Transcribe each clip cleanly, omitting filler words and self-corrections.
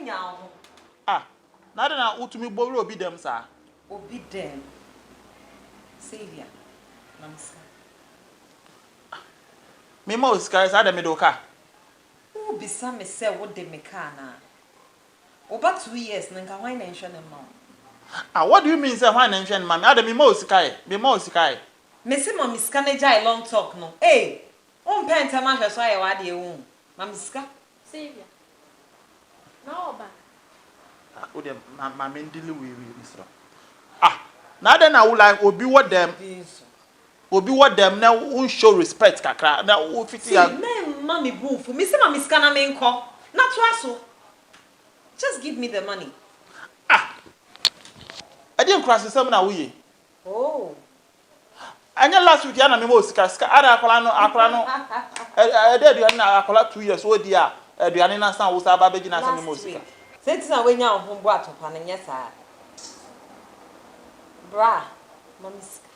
nya Ah, na de na utumi gbowro obi dem sa. Obi dem. Sylvia. Namsa. Me ma osika sa de me do ka. Who bisa me say what de me ka na? Over 2 years nka why na nhwe ne ma. Ah, what do you mean say why na nhwe ma me? Ade me ma osika e. Me ma osika e. Me say ma miska na jai long talk no. Eh, on penta ma hwe so aye wa de ewu. Ma miska. Sylvia. Na oba. Ah, o de ma me ndili we Mr. Ah, na de na wo like obi what them. Obi what them na won show respect kakra. Na wo fiti ya. See, me mommy boof. Me say ma miska na me nko. Na to aso. Just give me the money. Ah. I didn't cross some na we. Oh. Anya last week ya na me ma osika sika ada akola no e dey aduane na akola 2 years o di a aduane na san wo sa ba beji na san me ma osika. Senti na we nya ohun bo atopa na nya sa. Bra, mamiska.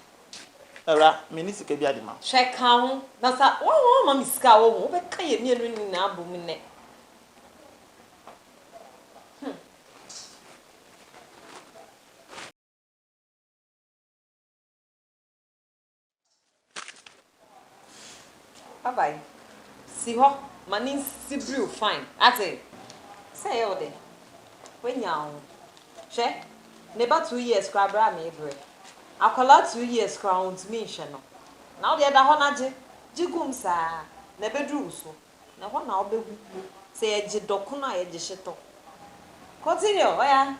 Era me ni sika bi ade ma. Check how na sa wo mamiska wo be ka ye mienu ni na abom ne. Bye. See ho, mani sibru fine. Ate. Say all day. When yaw. Che. Neba 2 years kra bra me bre. Akola 2 years kra unt me hwe no. Na wo de da ho na je. Jigum sa. Na bedru so. Na ho na obegu. Say ye je doku na ye je hyeto. Continue. Oya.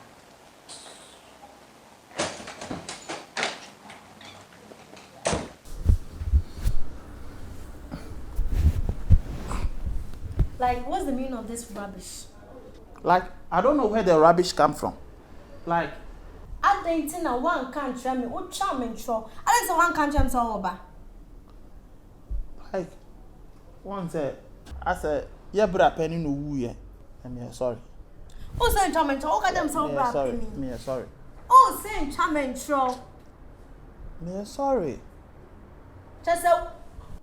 Like, what's the meaning of this rubbish? Like I don't know where the rubbish come from. Like I think na one can't try me. What charm and show? I don't one can't try me so over. like one say I said yeah bra penny no wu ye. I'm sorry. Oh, say charm and show. Oh, them so bad. Sorry. Me sorry. Oh, say charm and show. Me sorry. Just so.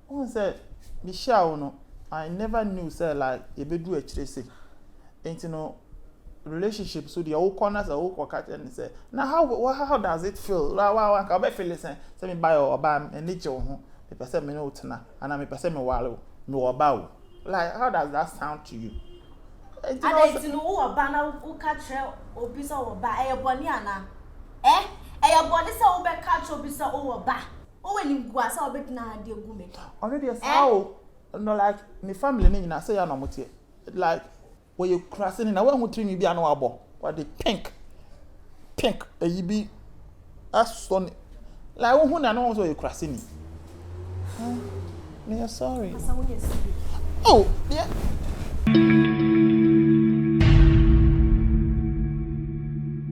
One said Michelle no I never knew say like e be do actually say. Ain't you know relationship so the whole corners are all catch and say now how does it feel? Wow, I be feel say me buy or buy and nature ho. Me person me no tena and me person me wale me oba. Like how does that sound to you? I don't know who oba na who catch obi so oba e boni ana. E boni say obi catch obi so oba. O when you go say obi na ade egu me. Already how no like me family ni na say ya no motie. Like where you crossing na when who me bi anu abo. What the pink e be as son like who na no so you crossing. Me sorry. Asa wo yes. Oh, yeah.